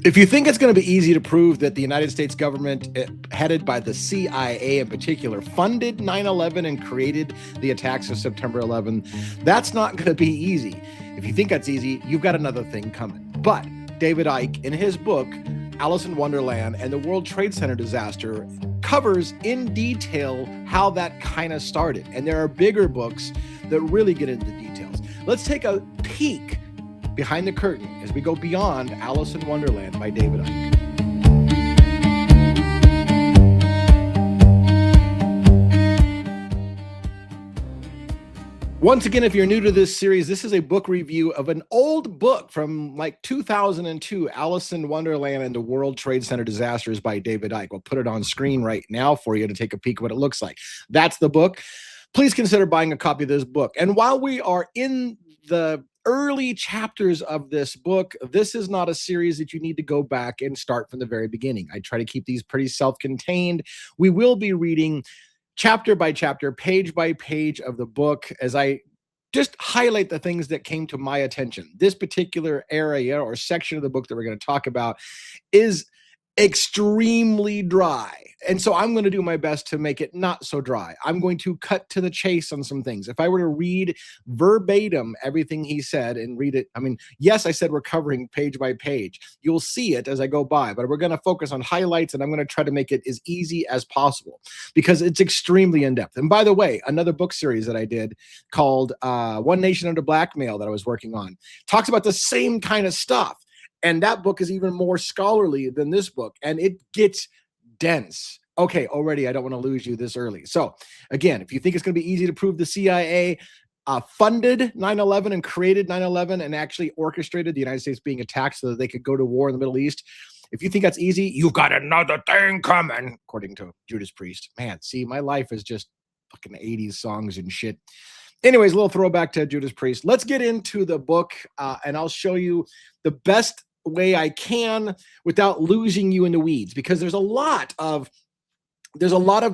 If you think it's going to be easy to prove that the United States government, headed by the CIA in particular, funded 9/11 and created the attacks of September 11, that's not going to be easy. If you think that's easy, you've got another thing coming. But David Icke, in his book, Alice in Wonderland and the World Trade Center disaster, covers in detail how that kind of started. And there are bigger books that really get into details. Let's take a peek behind the curtain as we go beyond Alice in Wonderland by David Icke. Once again, if you're new to this series, this is a book review of an old book from like 2002, Alice in Wonderland and the World Trade Center Disasters by David Icke. We'll put it on screen right now for you to take a peek at what it looks like. That's the book. Please consider buying a copy of this book. And while we are in the early chapters of this book, this is not a series that you need to go back and start from the very beginning. I try to keep these pretty self-contained. We will be reading chapter by chapter, page by page of the book as I just highlight the things that came to my attention. This particular area or section of the book that we're going to talk about is extremely dry. And so I'm going to do my best to make it not so dry. I'm going to cut to the chase on some things. If I were to read verbatim everything he said and read it, I mean, yes, I said we're covering page by page. You'll see it as I go by, but we're going to focus on highlights and I'm going to try to make it as easy as possible because it's extremely in-depth. And by the way, another book series that I did called One Nation Under Blackmail that I was working on talks about the same kind of stuff. And that book is even more scholarly than this book, and it gets dense. Okay, already I don't want to lose you this early. So again, if you think it's going to be easy to prove the CIA funded 9/11 and created 9/11 and actually orchestrated the United States being attacked so that they could go to war in the Middle East, if you think that's easy, you've got another thing coming, according to Judas Priest. Man, see, my life is just fucking 80s songs and shit. Anyways, a little throwback to Judas Priest. Let's get into the book, and I'll show you the best way I can without losing you in the weeds, because there's a lot of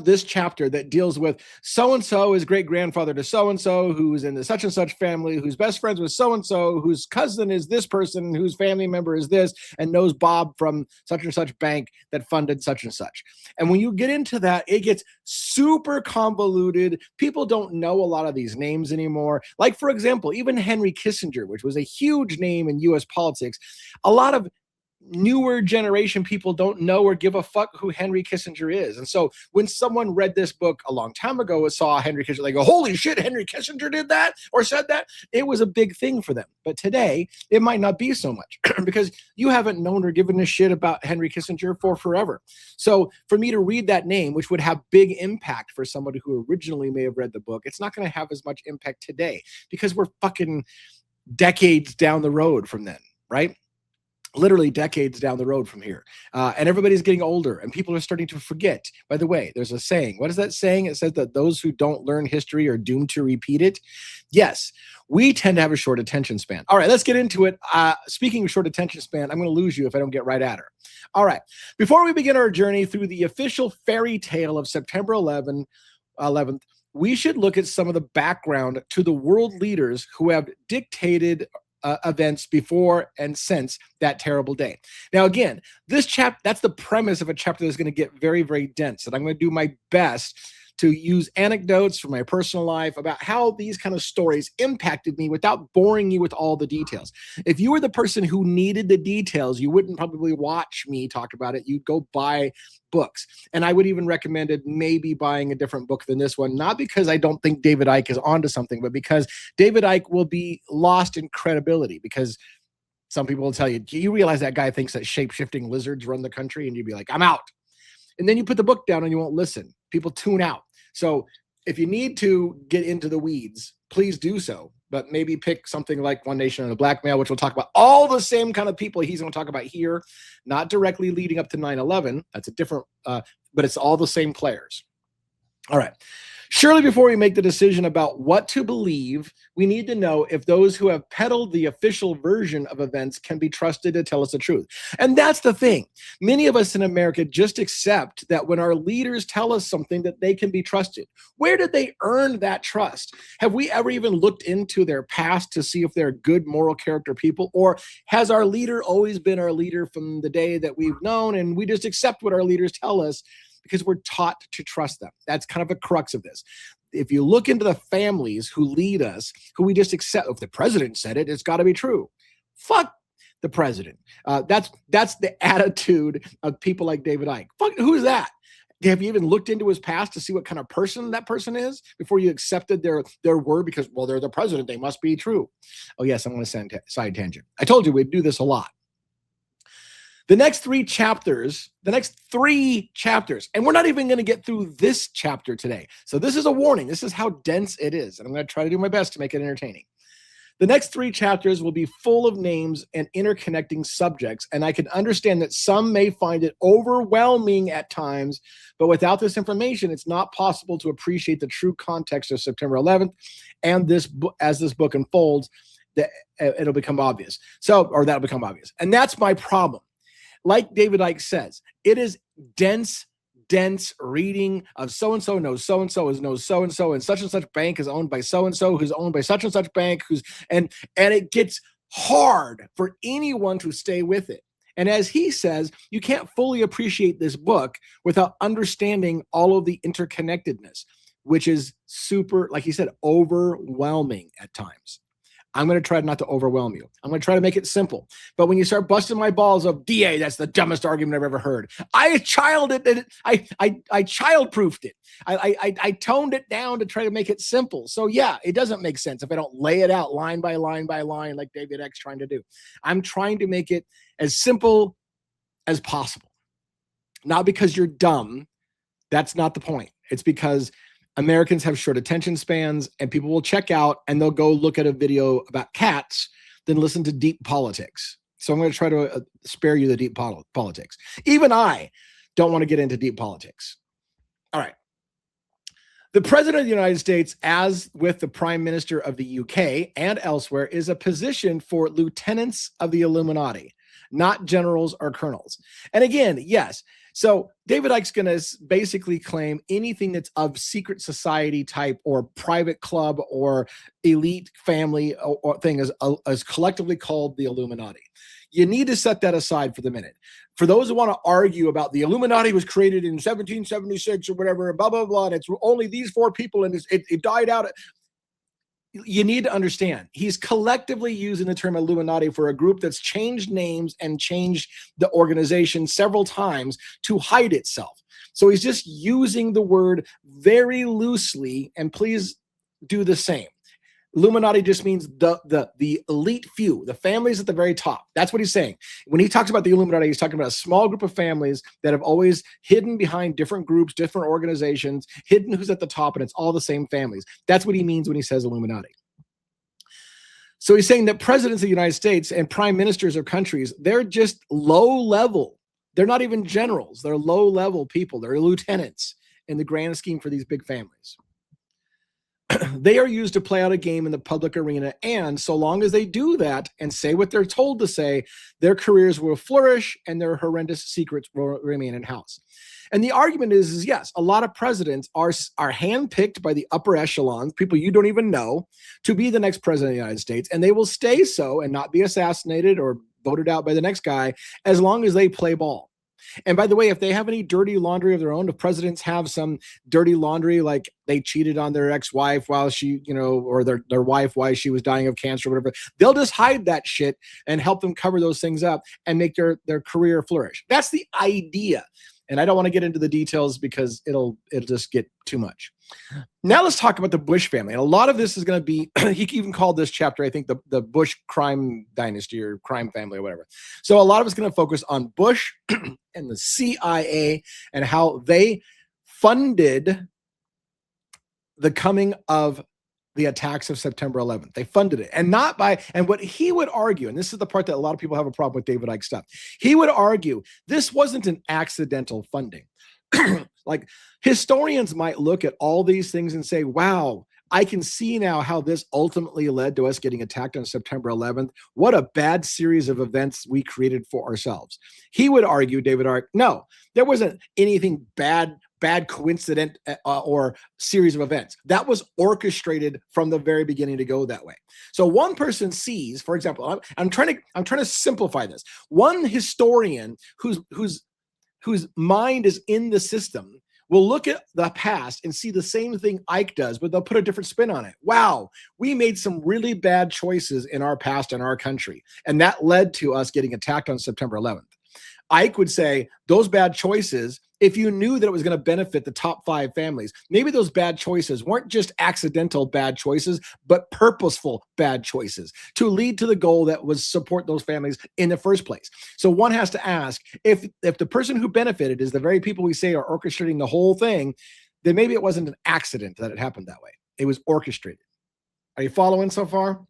this chapter that deals with so-and-so is great-grandfather to so-and-so who's in the such and such family, who's best friends with so-and-so, whose cousin is this person, whose family member is this, and knows Bob from such and such bank that funded such and such. And when you get into that, it gets super convoluted. People don't know a lot of these names anymore. Like, for example, even Henry Kissinger, which was a huge name in U.S. politics, a lot of newer generation people don't know or give a fuck who Henry Kissinger is. And so when someone read this book a long time ago and saw Henry Kissinger, they go, holy shit, Henry Kissinger did that or said that. It was a big thing for them. But today it might not be so much because you haven't known or given a shit about Henry Kissinger for forever. So for me to read that name, which would have big impact for somebody who originally may have read the book, it's not going to have as much impact today because we're fucking decades down the road from then, right? Literally decades down the road from here. And everybody's getting older and people are starting to forget. By the way, there's a saying. What is that saying? It says that those who don't learn history are doomed to repeat it. Yes, we tend to have a short attention span. All right, let's get into it. Speaking of short attention span, I'm going to lose you if I don't get right at her. All right, before we begin our journey through the official fairy tale of September 11th, we should look at some of the background to the world leaders who have dictated events before and since that terrible day. Now, again, that's the premise of a chapter that's going to get very, very dense. And I'm going to do my best to use anecdotes from my personal life about how these kind of stories impacted me without boring you with all the details. If you were the person who needed the details, you wouldn't probably watch me talk about it. You'd go buy books. And I would even recommend maybe buying a different book than this one, not because I don't think David Icke is onto something, but because David Icke will be lost in credibility because some people will tell you, do you realize that guy thinks that shape-shifting lizards run the country? And you'd be like, I'm out. And then you put the book down and you won't listen. People tune out. So if you need to get into the weeds, please do so. But maybe pick something like One Nation Under Blackmail, which will talk about all the same kind of people he's going to talk about here, not directly leading up to 9/11. That's a different, but it's all the same players. All right. Surely before we make the decision about what to believe, we need to know if those who have peddled the official version of events can be trusted to tell us the truth. And that's the thing. Many of us in America just accept that when our leaders tell us something that they can be trusted. Where did they earn that trust? Have we ever even looked into their past to see if they're good moral character people? Or has our leader always been our leader from the day that we've known and we just accept what our leaders tell us because we're taught to trust them? That's kind of a crux of this. If you look into the families who lead us, who we just accept, if the president said it, it's got to be true. Fuck the president. That's the attitude of people like David Icke. Fuck, who's that? Have you even looked into his past to see what kind of person that person is before you accepted their word? Because, well, they're the president, they must be true. Oh yes, I'm going to side tangent. I told you we'd do this a lot. The next three chapters, and we're not even going to get through this chapter today. So this is a warning. This is how dense it is. And I'm going to try to do my best to make it entertaining. The next three chapters will be full of names and interconnecting subjects. And I can understand that some may find it overwhelming at times, but without this information, it's not possible to appreciate the true context of September 11th. And as this book unfolds, it'll become obvious. That'll become obvious. And that's my problem. Like David Icke says, it is dense reading of so-and-so knows so-and-so knows so-and-so, and such bank is owned by so-and-so, who's owned by such and such bank, and it gets hard for anyone to stay with it. And as he says, you can't fully appreciate this book without understanding all of the interconnectedness, which is super, like he said, overwhelming at times. I'm going to try not to overwhelm you. I'm going to try to make it simple. But when you start busting my balls of DA, that's the dumbest argument I've ever heard. I child-proofed it. I toned it down to try to make it simple. So yeah, it doesn't make sense if I don't lay it out line by line by line like David Icke's trying to do. I'm trying to make it as simple as possible. Not because you're dumb. That's not the point. It's because Americans have short attention spans, and people will check out and they'll go look at a video about cats than listen to deep politics. So I'm going to try to spare you the deep politics. Even I don't want to get into deep politics. All right. The president of the United States, as with the prime minister of the UK and elsewhere, is a position for lieutenants of the Illuminati, not generals or colonels. And again, yes. So David Icke's going to basically claim anything that's of secret society type or private club or elite family or thing is collectively called the Illuminati. You need to set that aside for the minute. For those who want to argue about the Illuminati was created in 1776 or whatever, blah, blah, blah, and it's only these four people and it died out. You need to understand, he's collectively using the term Illuminati for a group that's changed names and changed the organization several times to hide itself. So he's just using the word very loosely, and please do the same. Illuminati just means the elite few, the families at the very top. That's what he's saying. When he talks about the Illuminati, he's talking about a small group of families that have always hidden behind different groups, different organizations, hidden who's at the top, and it's all the same families. That's what he means when he says Illuminati. So he's saying that presidents of the United States and prime ministers of countries, they're just low level. They're not even generals. They're low level people. They're lieutenants in the grand scheme for these big families. They are used to play out a game in the public arena, and so long as they do that and say what they're told to say, their careers will flourish and their horrendous secrets will remain in-house. And the argument is yes, a lot of presidents are handpicked by the upper echelons, people you don't even know, to be the next president of the United States, and they will stay so and not be assassinated or voted out by the next guy as long as they play ball. And by the way, if they have any dirty laundry of their own, if presidents have some dirty laundry, like they cheated on their ex-wife while she, or their wife while she was dying of cancer or whatever, they'll just hide that shit and help them cover those things up and make their career flourish. That's the idea. And I don't want to get into the details because it'll just get too much. Now let's talk about the Bush family. And a lot of this is going to be, he even called this chapter, I think, the Bush crime dynasty or crime family or whatever. So a lot of it's going to focus on Bush and the CIA and how they funded the coming of the attacks of September 11th. They funded it, and not by, and what he would argue, and this is the part that a lot of people have a problem with David Icke stuff. He would argue this wasn't an accidental funding. Like, historians might look at all these things and say, wow, I can see now how this ultimately led to us getting attacked on September 11th. What a bad series of events we created for ourselves. He would argue, David Icke, no, there wasn't anything bad coincident or series of events. That was orchestrated from the very beginning to go that way. So one person sees, for example, I'm trying to simplify this. One historian whose mind is in the system will look at the past and see the same thing Icke does, but they'll put a different spin on it. Wow, we made some really bad choices in our past in our country, and that led to us getting attacked on September 11th. Icke would say those bad choices, if you knew that it was going to benefit the top 5 families, maybe those bad choices weren't just accidental bad choices, but purposeful bad choices to lead to the goal that was support those families in the first place. So one has to ask, if the person who benefited is the very people we say are orchestrating the whole thing, then maybe it wasn't an accident that it happened that way. It was orchestrated. Are you following so far?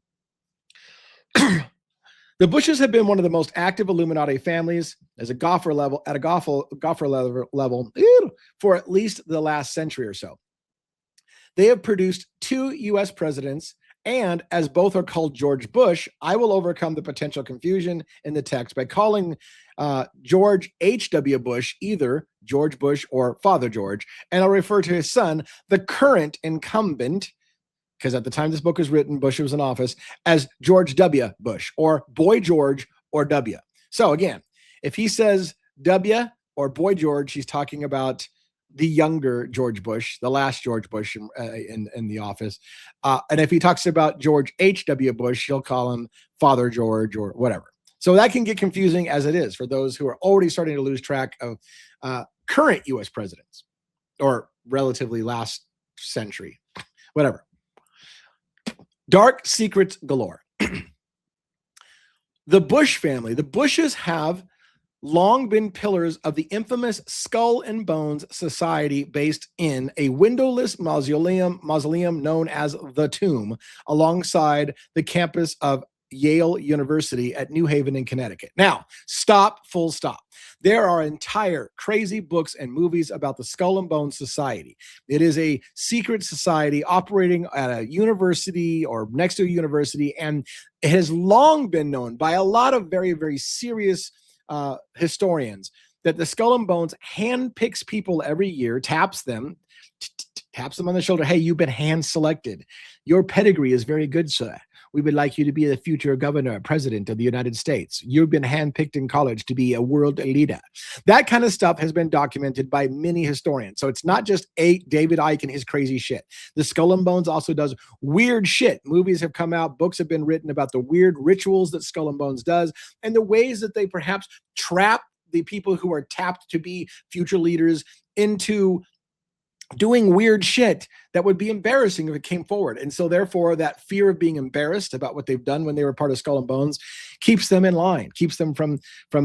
The Bushes have been one of the most active Illuminati families at a golfer level for at least the last century or so. They have produced 2 U.S. presidents, and as both are called George Bush, I will overcome the potential confusion in the text by calling George H.W. Bush either George Bush or Father George, and I'll refer to his son, the current incumbent, because at the time this book was written, Bush was in office, as George W. Bush, or Boy George, or W. So again, if he says W or Boy George, he's talking about the younger George Bush, the last George Bush in the office. And if he talks about George H.W. Bush, he'll call him Father George or whatever. So that can get confusing as it is for those who are already starting to lose track of current U.S. presidents or relatively last century, whatever. Dark secrets galore. The Bush family, the Bushes have long been pillars of the infamous Skull and Bones Society based in a windowless mausoleum known as the Tomb alongside the campus of Yale University at New Haven in Connecticut. Now, full stop. There are entire crazy books and movies about the Skull and Bones Society. It is a secret society operating at a university or next to a university, and it has long been known by a lot of very, very serious historians that the Skull and Bones handpicks people every year, taps them on the shoulder. Hey, you've been hand selected. Your pedigree is very good, sir. We would like you to be the future governor, president of the United States. You've been handpicked in college to be a world leader. That kind of stuff has been documented by many historians. So it's not just David Icke and his crazy shit. The Skull and Bones also does weird shit. Movies have come out, books have been written about the weird rituals that Skull and Bones does and the ways that they perhaps trap the people who are tapped to be future leaders into doing weird shit that would be embarrassing if it came forward. And so therefore that fear of being embarrassed about what they've done when they were part of Skull and Bones keeps them in line, keeps them from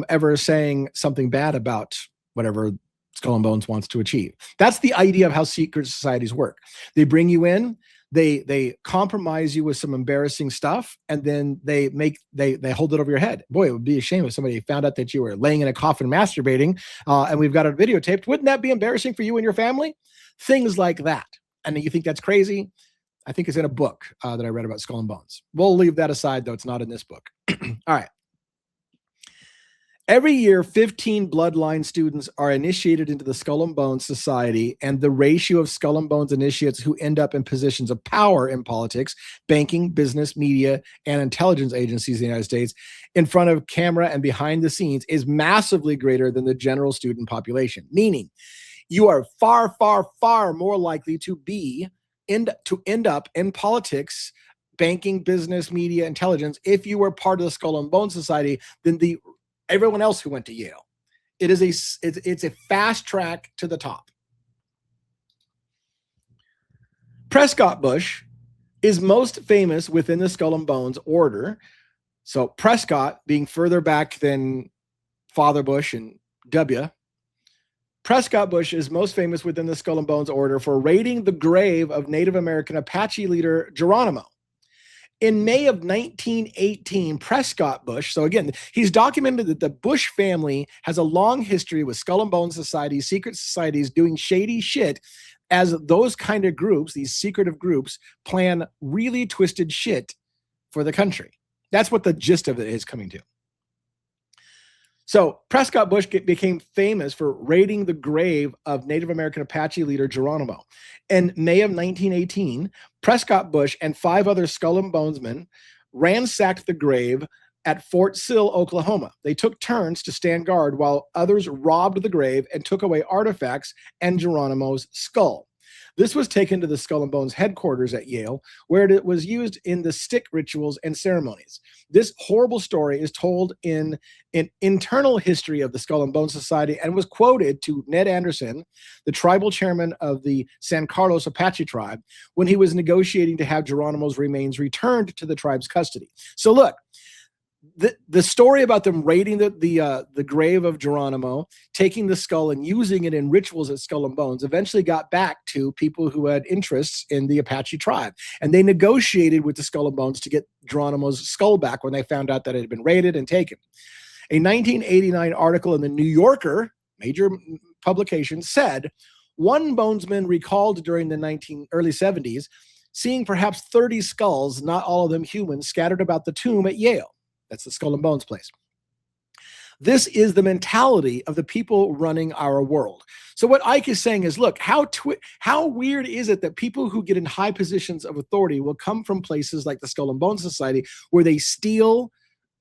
ever saying something bad about whatever Skull and Bones wants to achieve. That's the idea of how secret societies work. They bring you in, they compromise you with some embarrassing stuff, and then they hold it over your head. Boy, it would be a shame if somebody found out that you were laying in a coffin masturbating, and we've got it videotaped. Wouldn't that be embarrassing for you and your family? Things like that. And you think that's crazy? I think it's in a book that I read about Skull and Bones. We'll leave that aside, though. It's not in this book. All right. Every year, 15 bloodline students are initiated into the Skull and Bones Society, and the ratio of Skull and Bones initiates who end up in positions of power in politics, banking, business, media, and intelligence agencies in the United States in front of camera and behind the scenes is massively greater than the general student population, meaning you are far, far, far more likely to end up in politics, banking, business, media, intelligence if you were part of the Skull and Bones Society than everyone else who went to Yale. It's a fast track to the top. Prescott Bush is most famous within the Skull and Bones order. So Prescott being further back than Father Bush and W. Prescott Bush is most famous within the Skull and Bones order for raiding the grave of Native American Apache leader Geronimo. In May of 1918, Prescott Bush, so again, he's documented that the Bush family has a long history with Skull and Bones societies, secret societies, doing shady shit as those kind of groups, these secretive groups, plan really twisted shit for the country. That's what the gist of it is coming to. So Prescott Bush became famous for raiding the grave of Native American Apache leader Geronimo. In May of 1918, Prescott Bush and 5 other Skull and Bonesmen ransacked the grave at Fort Sill, Oklahoma. They took turns to stand guard while others robbed the grave and took away artifacts and Geronimo's skull. This was taken to the Skull and Bones headquarters at Yale, where it was used in the stick rituals and ceremonies. This horrible story is told in an internal history of the Skull and Bones Society and was quoted to Ned Anderson, the tribal chairman of the San Carlos Apache tribe, when he was negotiating to have Geronimo's remains returned to the tribe's custody. So look, the story about them raiding the grave of Geronimo, taking the skull and using it in rituals at Skull and Bones, eventually got back to people who had interests in the Apache tribe. And they negotiated with the Skull and Bones to get Geronimo's skull back when they found out that it had been raided and taken. A 1989 article in the New Yorker, major publication, said one bonesman recalled during the early 70s seeing perhaps 30 skulls, not all of them human, scattered about the tomb at Yale. That's the Skull and Bones place. This is the mentality of the people running our world. So what Icke is saying is, look, how weird is it that people who get in high positions of authority will come from places like the Skull and Bones Society, where they steal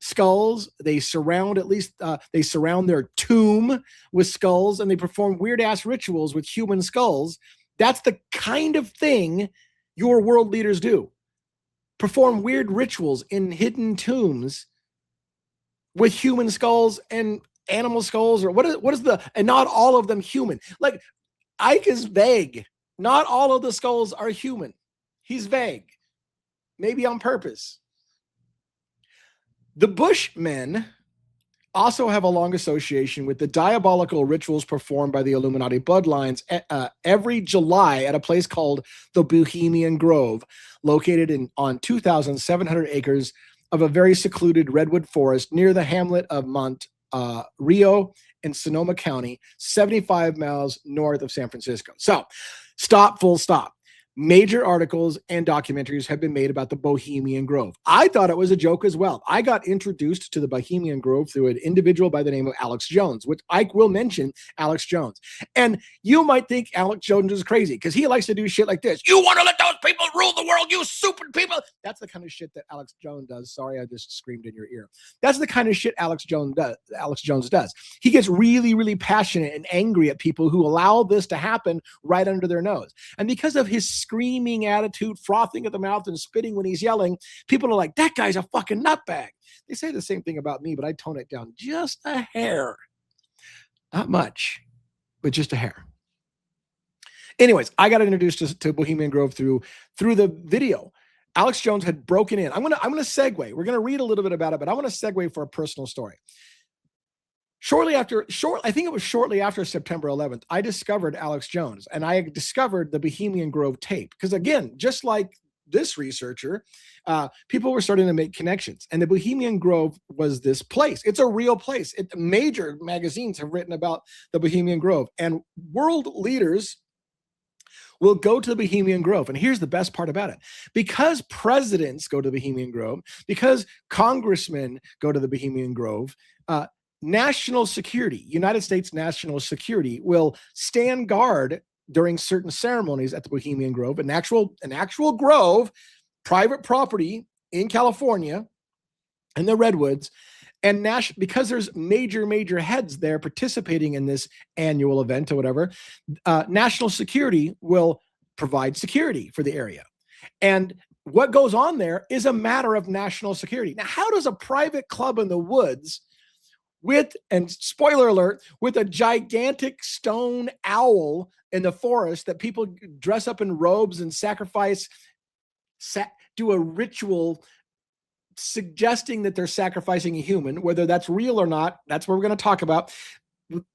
skulls, they surround their tomb with skulls, and they perform weird-ass rituals with human skulls. That's the kind of thing your world leaders do. Perform weird rituals in hidden tombs with human skulls and animal skulls, or and not all of them human. Like, Icke is vague. Not all of the skulls are human. He's vague. Maybe on purpose. The Bushmen also have a long association with the diabolical rituals performed by the Illuminati bloodlines every July at a place called the Bohemian Grove, located on 2,700 acres of a very secluded redwood forest near the hamlet of Rio in Sonoma County, 75 miles north of San Francisco. So, full stop. Major articles and documentaries have been made about the Bohemian Grove. I thought it was a joke as well. I got introduced to the Bohemian Grove through an individual by the name of Alex Jones, which Icke will mention Alex Jones. And you might think Alex Jones is crazy because he likes to do shit like this. You want to let those people rule the world, you stupid people. That's the kind of shit that Alex Jones does. Sorry, I just screamed in your ear. That's the kind of shit Alex Jones does. He gets really, really passionate and angry at people who allow this to happen right under their nose. And because of his screaming attitude, frothing at the mouth and spitting when he's yelling, people are like, that guy's a fucking nutbag. They say the same thing about me, but I tone it down just a hair. Not much, but just a hair. Anyways, I got introduced to Bohemian Grove through the video. Alex Jones had broken in. I'm gonna segue. We're gonna read a little bit about it, but I want to segue for a personal story. I think it was shortly after September 11th, I discovered Alex Jones, and I discovered the Bohemian Grove tape. Because again, just like this researcher, people were starting to make connections. And the Bohemian Grove was this place. It's a real place. Major magazines have written about the Bohemian Grove. And world leaders will go to the Bohemian Grove. And here's the best part about it. Because presidents go to the Bohemian Grove, because congressmen go to the Bohemian Grove, national security, United States national security, will stand guard during certain ceremonies at the Bohemian Grove, an actual grove, private property in California, in the Redwoods, and because there's major heads there participating in this annual event or whatever, national security will provide security for the area. And what goes on there is a matter of national security. Now, how does a private club in the woods and spoiler alert, with a gigantic stone owl in the forest that people dress up in robes and do a ritual suggesting that they're sacrificing a human, whether that's real or not, that's what we're going to talk about.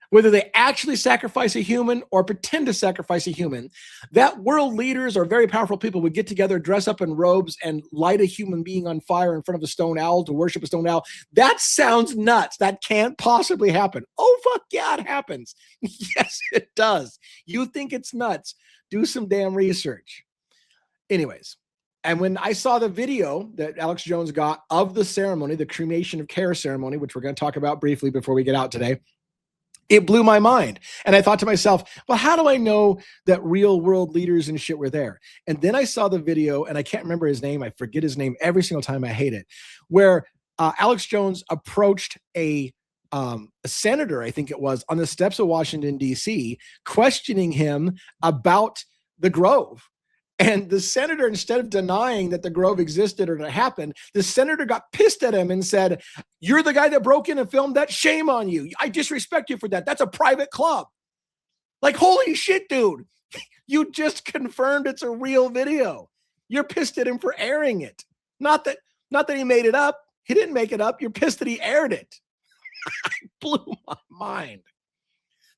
whether they actually sacrifice a human or pretend to sacrifice a human, that world leaders or very powerful people would get together, dress up in robes, and light a human being on fire in front of a stone owl to worship a stone owl. That sounds nuts. That can't possibly happen. Oh, fuck yeah, it happens. Yes, it does. You think it's nuts. Do some damn research. Anyways, and when I saw the video that Alex Jones got of the ceremony, the cremation of care ceremony, which we're going to talk about briefly before we get out today, it blew my mind. And I thought to myself, well, how do I know that real world leaders and shit were there? And then I saw the video, and I can't remember his name. I forget his name every single time. I hate it. Where Alex Jones approached a senator, I think it was, on the steps of Washington, D.C., questioning him about the Grove. And the senator, instead of denying that the Grove existed or that happened, the senator got pissed at him and said, "You're the guy that broke in and filmed that? Shame on you. I disrespect you for that. That's a private club." Like, holy shit, dude. You just confirmed it's a real video. You're pissed at him for airing it. Not that he made it up. He didn't make it up. You're pissed that he aired it. It blew my mind.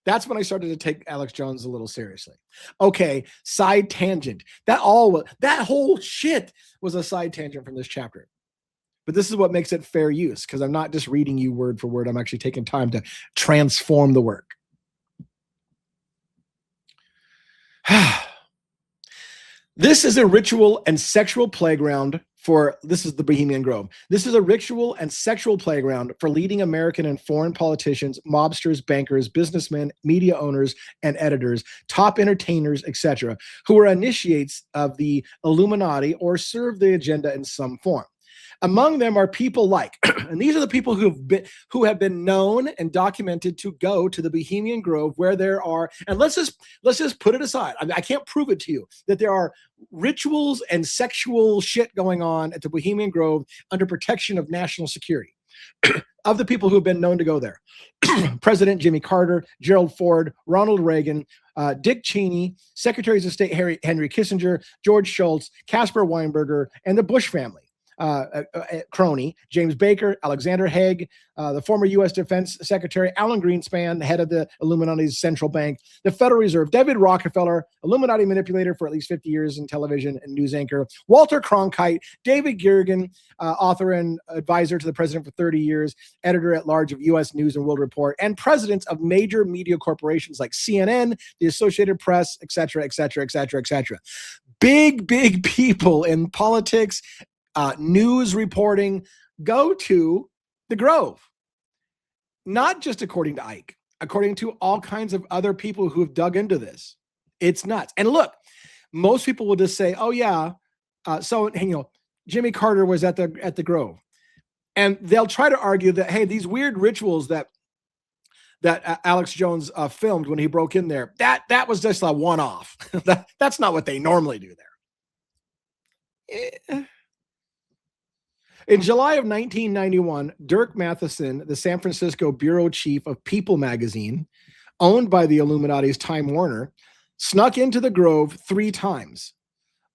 That's when I started to take Alex Jones a little seriously. Okay, side tangent. That whole shit was a side tangent from this chapter. But this is what makes it fair use, because I'm not just reading you word for word. I'm actually taking time to transform the work. This is a ritual and sexual playground this is the Bohemian Grove. This is a ritual and sexual playground for leading American and foreign politicians, mobsters, bankers, businessmen, media owners, and editors, top entertainers, etc., who are initiates of the Illuminati or serve the agenda in some form. Among them are people like, and these are the people who have been known and documented to go to the Bohemian Grove, where there are, and let's just put it aside. I can't prove it to you that there are rituals and sexual shit going on at the Bohemian Grove under protection of national security. Of the people who have been known to go there: President Jimmy Carter, Gerald Ford, Ronald Reagan, Dick Cheney, Secretaries of State Henry Kissinger, George Shultz, Caspar Weinberger, and the Bush family. Crony, James Baker, Alexander Haig, the former U.S. Defense Secretary Alan Greenspan, the head of the Illuminati's central bank, the Federal Reserve, David Rockefeller, Illuminati manipulator for at least 50 years in television and news anchor, Walter Cronkite, David Gergen, author and advisor to the president for 30 years, editor at large of U.S. News and World Report, and presidents of major media corporations like CNN, the Associated Press, etc., etc., etc., etc. Big people in politics, news reporting, go to the Grove. Not just according to Icke, according to all kinds of other people who have dug into this. It's nuts. And look, most people will just say, "Oh yeah, so Jimmy Carter was at the Grove," and they'll try to argue that, hey, these weird rituals that Alex Jones filmed when he broke in there, that was just a one-off. That's not what they normally do there. In July of 1991, Dirk Matheson, the San Francisco bureau chief of People magazine, owned by the Illuminati's Time Warner, snuck into the Grove 3 times.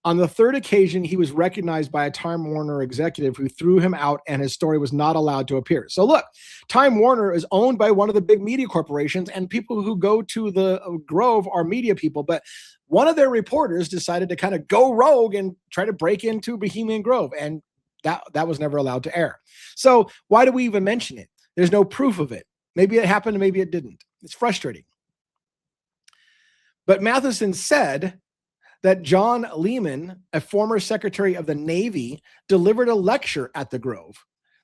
On the third occasion, he was recognized by a Time Warner executive who threw him out, and his story was not allowed to appear. So look, Time Warner is owned by one of the big media corporations, and people who go to the Grove are media people, but one of their reporters decided to kind of go rogue and try to break into Bohemian Grove, and that was never allowed to air. So why do we even mention it? There's no proof of it. Maybe it happened, maybe it didn't. It's frustrating. But Matheson said that John Lehman, a former Secretary of the Navy, delivered a lecture at the Grove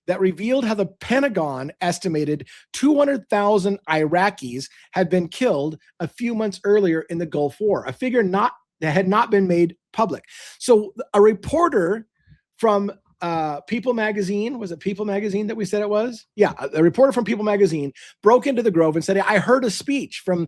that revealed how the Pentagon estimated 200,000 Iraqis had been killed a few months earlier in the Gulf War, a figure that had not been made public. So a reporter from People magazine, was it People magazine that we said it was? Yeah, a reporter from People magazine broke into the Grove and said, "I heard a speech from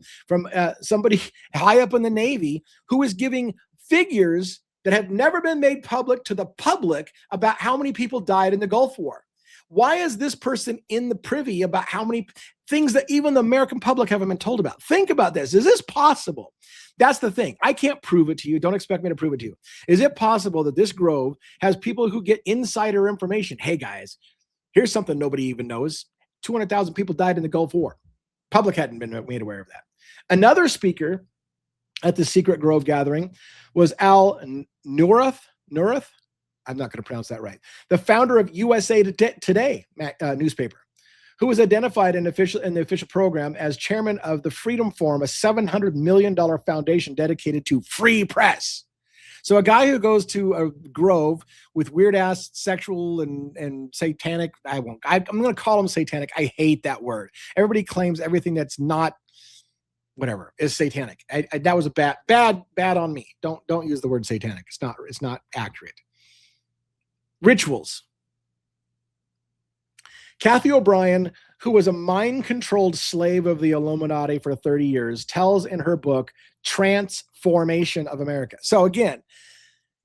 somebody high up in the Navy who was giving figures that have never been made public to the public about how many people died in the Gulf War." Why is this person in the privy about how many things that even the American public haven't been told about? Think about this. Is this possible? That's the thing. I can't prove it to you. Don't expect me to prove it to you. Is it possible that this Grove has people who get insider information? Hey, guys, here's something nobody even knows. 200,000 people died in the Gulf War. Public hadn't been made aware of that. Another speaker at the Secret Grove gathering was Al Nourath. I'm not going to pronounce that right. The founder of USA Today newspaper, who was identified in the official program as chairman of the Freedom Forum, a $700 million foundation dedicated to free press. So a guy who goes to a grove with weird ass sexual and satanic, I'm going to call him satanic. I hate that word. Everybody claims everything that's not whatever is satanic. That was a bad on me. Don't use the word satanic. It's not accurate. Rituals. Kathy O'Brien, who was a mind-controlled slave of the Illuminati for 30 years, tells in her book, Transformation of America. So again,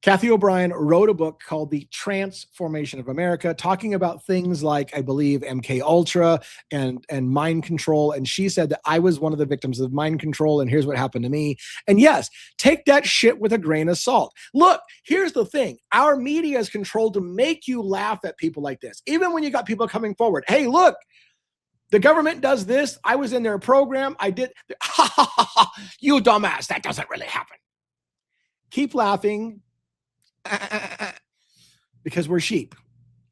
Kathy O'Brien wrote a book called The Transformation of America, talking about things like, I believe, MK Ultra and mind control. And she said that I was one of the victims of mind control, and here's what happened to me. And yes, take that shit with a grain of salt. Look, here's the thing. Our media is controlled to make you laugh at people like this. Even when you got people coming forward, hey, look, the government does this. I was in their program. I did. You dumbass. That doesn't really happen. Keep laughing. Because we're sheep.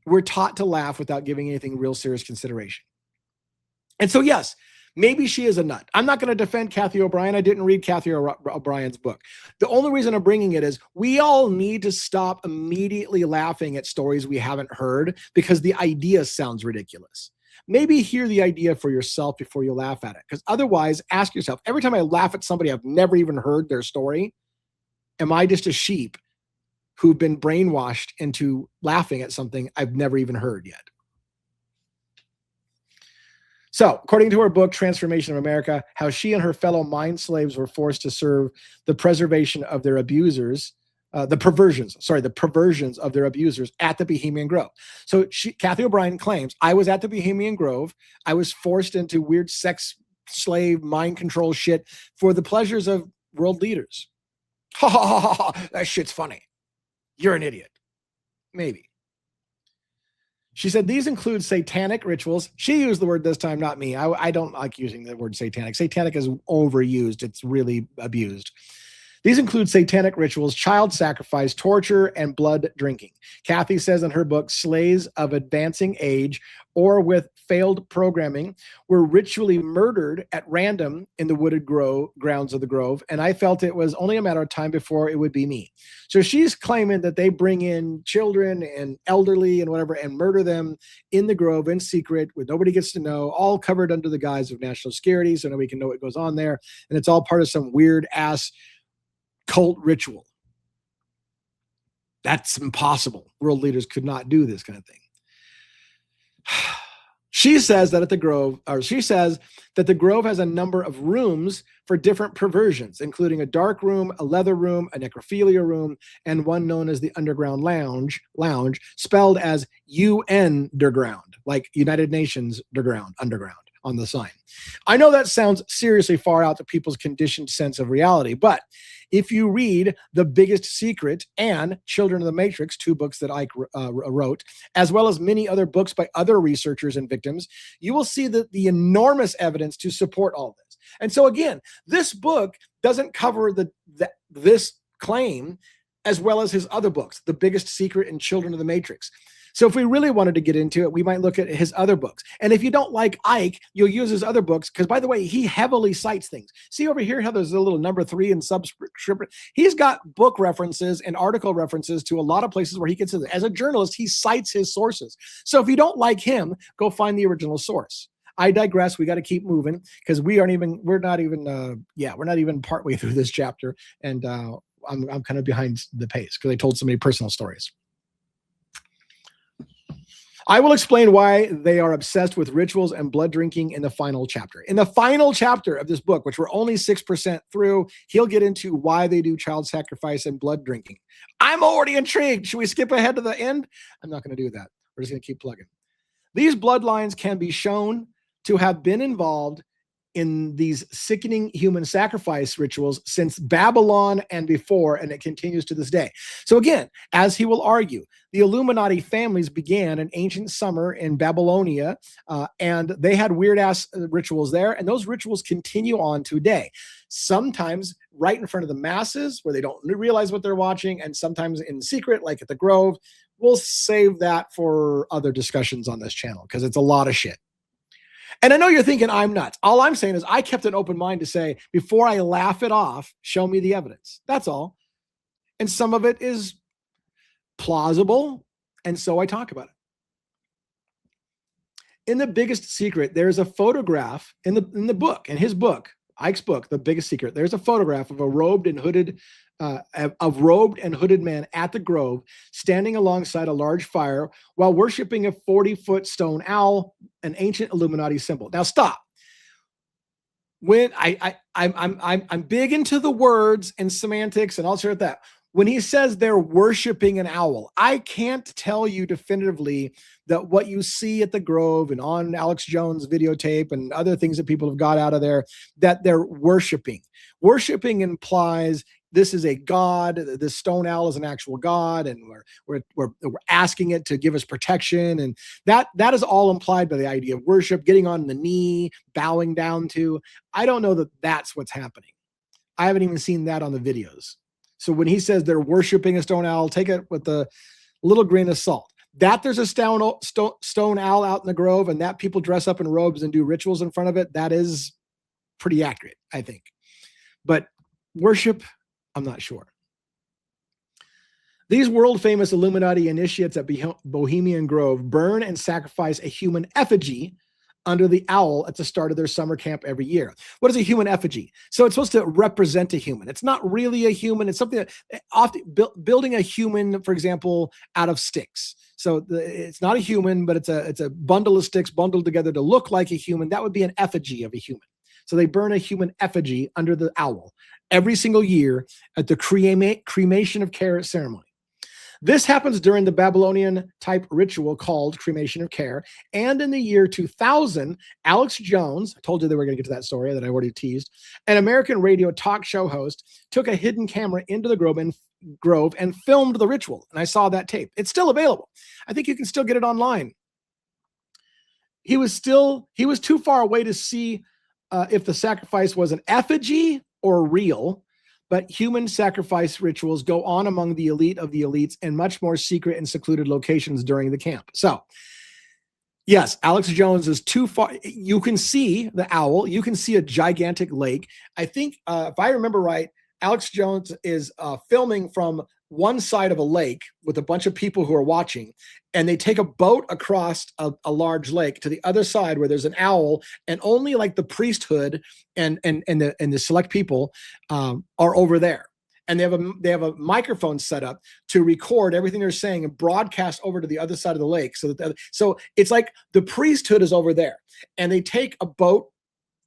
We're taught to laugh without giving anything real serious consideration. And so, yes, maybe she is a nut. I'm not going to defend Kathy O'Brien. I didn't read Kathy O'Brien's book. The only reason I'm bringing it is we all need to stop immediately laughing at stories we haven't heard because the idea sounds ridiculous. Maybe hear the idea for yourself before you laugh at it. Because otherwise, ask yourself, every time I laugh at somebody I've never even heard their story, am I just a sheep who've been brainwashed into laughing at something I've never even heard yet? So, according to her book, Transformation of America, how she and her fellow mind slaves were forced to serve the preservation of their abusers, the perversions of their abusers at the Bohemian Grove. So Kathy O'Brien claims, I was at the Bohemian Grove. I was forced into weird sex slave mind control shit for the pleasures of world leaders. Ha ha ha ha, that shit's funny. You're an idiot. Maybe. She said these include satanic rituals. She used the word this time, not me. I don't like using the word satanic. Satanic is overused. It's really abused. These include satanic rituals, child sacrifice, torture, and blood drinking. Kathy says in her book, slaves of advancing age or with failed programming were ritually murdered at random in the wooded grounds of the Grove, and I felt it was only a matter of time before it would be me. So she's claiming that they bring in children and elderly and whatever and murder them in the Grove in secret where nobody gets to know, all covered under the guise of national security so nobody can know what goes on there, and it's all part of some weird-ass cult ritual. That's impossible. World leaders could not do this kind of thing. She says that the Grove has a number of rooms for different perversions, including a dark room, a leather room, a necrophilia room, and one known as the Underground Lounge, spelled as UN-derground, like United Nations underground on the sign. I know that sounds seriously far out to people's conditioned sense of reality, but if you read The Biggest Secret and Children of the Matrix, two books that Icke wrote, as well as many other books by other researchers and victims, you will see the enormous evidence to support all this. And so again, this book doesn't cover this claim as well as his other books, The Biggest Secret and Children of the Matrix. So if we really wanted to get into it, we might look at his other books. And if you don't like Icke, you'll use his other books, because by the way, he heavily cites things. See over here how there's a little number 3 in subscription. He's got book references and article references to a lot of places where he considers. As a journalist, he cites his sources. So if you don't like him, go find the original source. I digress. We got to keep moving because we're not even partway through this chapter, and I'm kind of behind the pace because I told so many personal stories. I will explain why they are obsessed with rituals and blood drinking in the final chapter. In the final chapter of this book, which we're only 6% through, he'll get into why they do child sacrifice and blood drinking. I'm already intrigued. Should we skip ahead to the end? I'm not going to do that. We're just going to keep plugging. These bloodlines can be shown to have been involved in these sickening human sacrifice rituals since Babylon and before, and it continues to this day. So again, as he will argue, the Illuminati families began in ancient Sumer in Babylonia, and they had weird-ass rituals there, and those rituals continue on today. Sometimes right in front of the masses where they don't realize what they're watching, and sometimes in secret, like at the Grove. We'll save that for other discussions on this channel because it's a lot of shit. And I know you're thinking I'm nuts. All I'm saying is I kept an open mind to say, before I laugh it off, show me the evidence. That's all. And some of it is plausible, and so I talk about it. In The Biggest Secret, there's a photograph in the book, in his book, Icke's book, The Biggest Secret. There's a photograph of a robed and hooded man at the Grove, standing alongside a large fire while worshiping a 40-foot stone owl, an ancient Illuminati symbol. Now stop. When I'm big into the words and semantics, and I'll share that. When he says they're worshiping an owl, I can't tell you definitively that what you see at the Grove and on Alex Jones' videotape and other things that people have got out of there, that they're worshiping. Worshiping implies this is a god. This stone owl is an actual god, and we're asking it to give us protection, and that is all implied by the idea of worship, getting on the knee, bowing down to. I don't know that that's what's happening. I haven't even seen that on the videos. So when he says they're worshiping a stone owl, take it with a little grain of salt. That there's a stone owl out in the Grove, and that people dress up in robes and do rituals in front of it, that is pretty accurate, I think. But worship, I'm not sure. These world-famous Illuminati initiates at Bohemian Grove burn and sacrifice a human effigy under the owl at the start of their summer camp every year. What is a human effigy? So it's supposed to represent a human. It's not really a human. It's something that often building a human, for example, out of sticks. So it's not a human, but it's a bundle of sticks bundled together to look like a human. That would be an effigy of a human. So they burn a human effigy under the owl every single year at the cremation of care ceremony. This happens during the Babylonian type ritual called cremation of care. And in the year 2000, Alex Jones, I told you they were going to get to that story that I already teased, an American radio talk show host, took a hidden camera into the Grove and filmed the ritual. And I saw that tape. It's still available. I think you can still get it online. He was too far away to see if the sacrifice was an effigy or real. But human sacrifice rituals go on among the elite of the elites in much more secret and secluded locations during the camp. So, yes, Alex Jones is too far. You can see the owl. You can see a gigantic lake. I think, if I remember right, Alex Jones is filming from one side of a lake with a bunch of people who are watching, and they take a boat across a large lake to the other side where there's an owl, and only like the priesthood and the select people are over there. And they have a microphone set up to record everything they're saying and broadcast over to the other side of the lake. So it's like the priesthood is over there, and they take a boat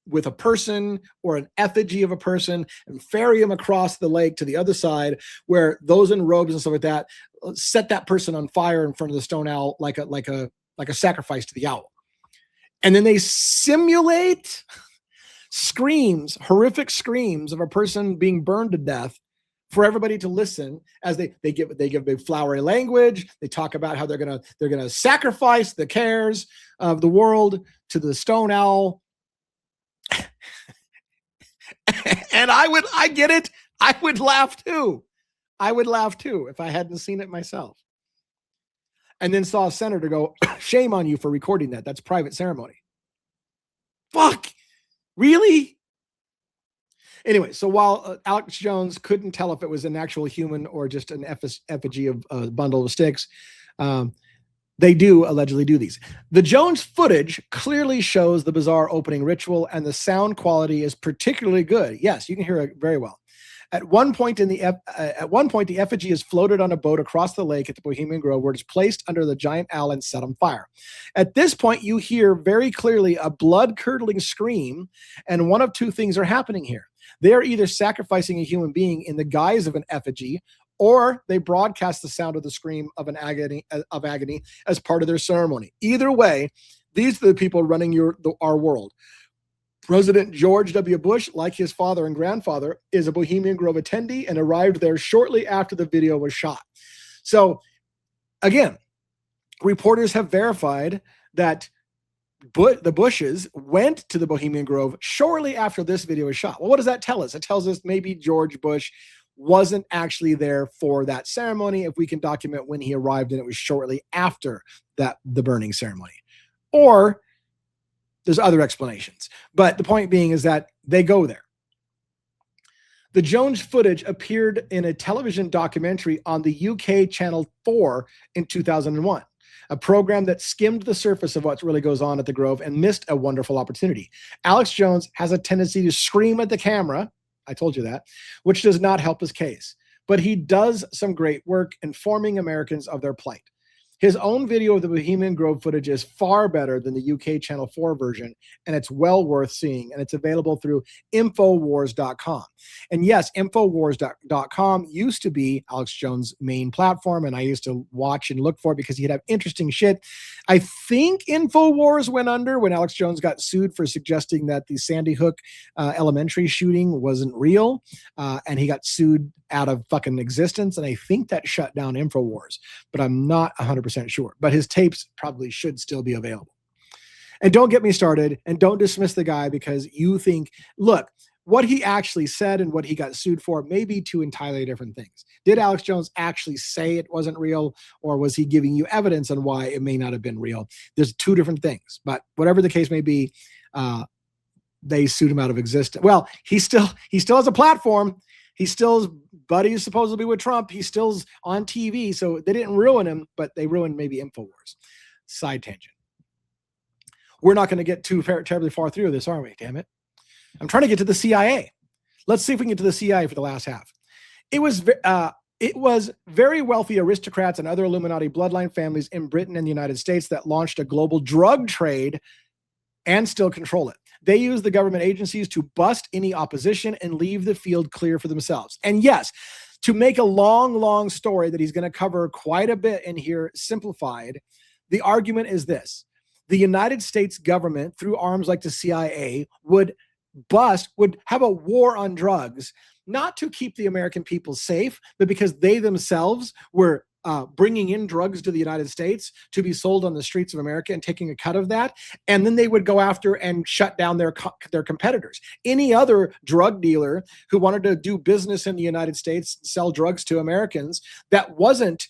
with a person or an effigy of a person and ferry him across the lake to the other side where those in robes and stuff like that set that person on fire in front of the stone owl like a sacrifice to the owl. And then they simulate screams, horrific screams of a person being burned to death for everybody to listen as they give big flowery language. They talk about how they're gonna sacrifice the cares of the world to the stone owl. And I get it. I would laugh too. I would laugh too if I hadn't seen it myself. And then saw a senator go, shame on you for recording that. That's private ceremony. Fuck. Really? Anyway, so while Alex Jones couldn't tell if it was an actual human or just an effigy of a bundle of sticks, they do allegedly do these. The Jones footage clearly shows the bizarre opening ritual, and the sound quality is particularly good. Yes, you can hear it very well. At one point, the effigy is floated on a boat across the lake at the Bohemian Grove, where it's placed under the giant owl and set on fire. At this point, you hear very clearly a blood-curdling scream, and one of two things are happening here. They are either sacrificing a human being in the guise of an effigy, or they broadcast the sound of the scream of agony as part of their ceremony. Either way, these are the people running our world. President George W. Bush, like his father and grandfather, is a Bohemian Grove attendee and arrived there shortly after the video was shot. So, again, reporters have verified that the Bushes went to the Bohemian Grove shortly after this video was shot. Well, what does that tell us? It tells us maybe George Bush wasn't actually there for that ceremony, if we can document when he arrived and it was shortly after the burning ceremony. Or there's other explanations. But the point being is that they go there. The Jones footage appeared in a television documentary on the UK Channel 4 in 2001, a program that skimmed the surface of what really goes on at the Grove and missed a wonderful opportunity. Alex Jones has a tendency to scream at the camera, I told you that, which does not help his case. But he does some great work informing Americans of their plight. His own video of the Bohemian Grove footage is far better than the UK Channel 4 version, and it's well worth seeing, and it's available through Infowars.com. And yes, Infowars.com used to be Alex Jones' main platform, and I used to watch and look for it because he'd have interesting shit. I think Infowars went under when Alex Jones got sued for suggesting that the Sandy Hook elementary shooting wasn't real, and he got sued out of fucking existence, and I think that shut down Infowars, but I'm not 100% sure. But his tapes probably should still be available. And don't get me started, and don't dismiss the guy because you think, look, what he actually said and what he got sued for may be two entirely different things. Did Alex Jones actually say it wasn't real, or was he giving you evidence on why it may not have been real? There's two different things, but whatever the case may be, they sued him out of existence. Well, he still has a platform. He still's buddies supposedly with Trump. He still's on TV. So they didn't ruin him, but they ruined maybe Infowars. Side tangent. We're not going to get too terribly far through this, are we? Damn it. I'm trying to get to the CIA. Let's see if we can get to the CIA for the last half. It was very wealthy aristocrats and other Illuminati bloodline families in Britain and the United States that launched a global drug trade and still control it. They use the government agencies to bust any opposition and leave the field clear for themselves. And yes, to make a long story that he's going to cover quite a bit in here simplified, the argument is this. The United States government, through arms like the CIA, would have a war on drugs, not to keep the American people safe, but because they themselves were bringing in drugs to the United States to be sold on the streets of America and taking a cut of that. And then they would go after and shut down their competitors. Any other drug dealer who wanted to do business in the United States, sell drugs to Americans, that wasn't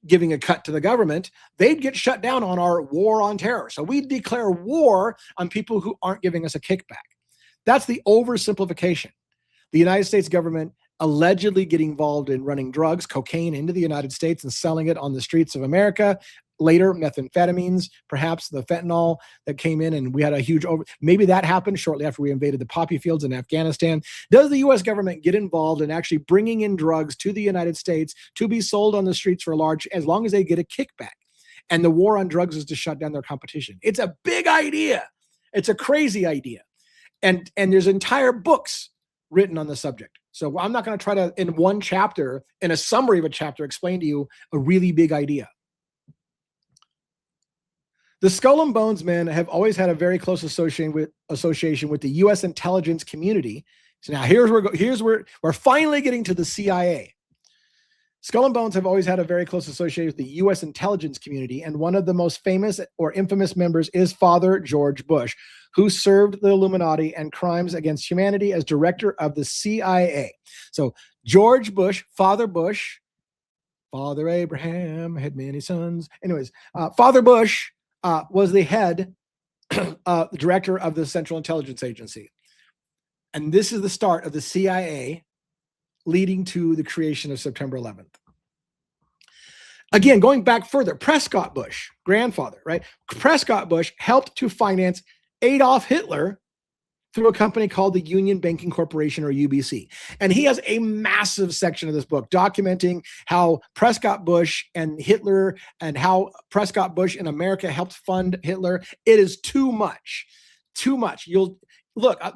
giving a cut to the government, they'd get shut down on our war on terror. So we declare war on people who aren't giving us a kickback. That's the oversimplification. The United States government allegedly getting involved in running drugs, cocaine into the United States and selling it on the streets of America. Later, methamphetamines, perhaps the fentanyl that came in, and we had a huge maybe that happened shortly after we invaded the poppy fields in Afghanistan. Does the U.S. government get involved in actually bringing in drugs to the United States to be sold on the streets for as long as they get a kickback? And the war on drugs is to shut down their competition. It's a big idea. It's a crazy idea. And there's entire books written on the subject. So I'm not going to try to, in one chapter, in a summary of a chapter, explain to you a really big idea. The Skull and Bones men have always had a very close association with the U.S. intelligence community. So now here's where we're finally getting to the CIA. Skull and Bones have always had a very close association with the U.S. intelligence community, and one of the most famous or infamous members is Father George Bush, who served the Illuminati and crimes against humanity as director of the CIA. So George Bush, Father Abraham had many sons. Anyways, Father Bush was the head director of the Central Intelligence Agency. And this is the start of the CIA leading to the creation of September 11th. Again, going back further, Prescott Bush, grandfather, right? Prescott Bush helped to finance Adolf Hitler through a company called the Union Banking Corporation, or UBC. And he has a massive section of this book documenting how Prescott Bush and Hitler and how Prescott Bush in America helped fund Hitler. It is too much. Look at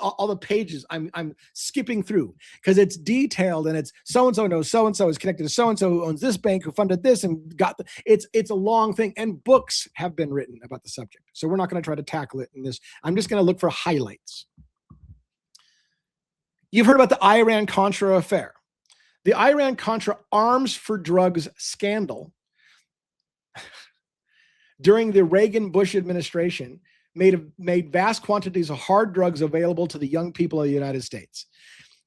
all the pages I'm skipping through because it's detailed, and it's so-and-so knows so-and-so is connected to so-and-so who owns this bank, who funded this and got it's a long thing, and books have been written about the subject. So we're not going to try to tackle it in this. I'm just going to look for highlights. You've heard about the Iran-Contra Affair. The Iran-Contra arms for drugs scandal during the Reagan-Bush administration made vast quantities of hard drugs available to the young people of the United States.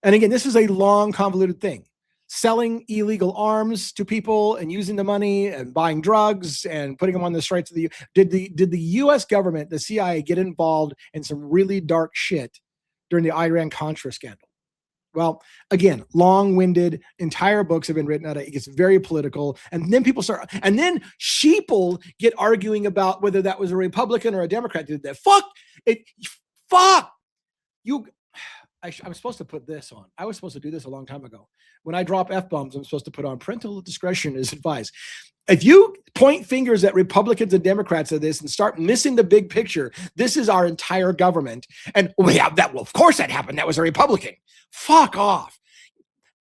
And again, this is a long, convoluted thing. Selling illegal arms to people and using the money and buying drugs and putting them on the streets of the did the U.S. government, the CIA, get involved in some really dark shit during the Iran-Contra scandal? Well, again, long-winded, entire books have been written out. It gets very political. And then and then sheeple get arguing about whether that was a Republican or a Democrat did that. Fuck you. I'm supposed to put this on. I was supposed to do this a long time ago. When I drop F-bombs, I'm supposed to put on parental discretion is advised. If you point fingers at Republicans and Democrats of this and start missing the big picture, this is our entire government. And of course that happened. That was a Republican. Fuck off.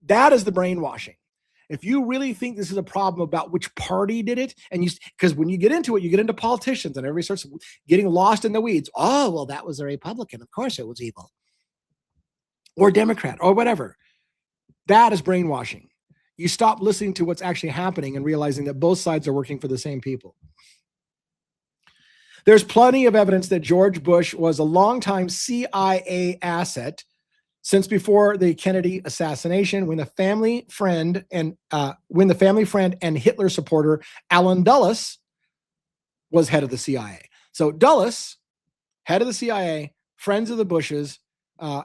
That is the brainwashing. If you really think this is a problem about which party did it, because when you get into it, you get into politicians and everybody starts getting lost in the weeds. Oh, well, that was a Republican. Of course it was evil. Or Democrat or whatever. That is brainwashing. You stop listening to what's actually happening and realizing that both sides are working for the same people. There's plenty of evidence that George Bush was a longtime CIA asset since before the Kennedy assassination, when the family friend and Hitler supporter Allen Dulles was head of the CIA. So Dulles, head of the CIA, friends of the Bushes,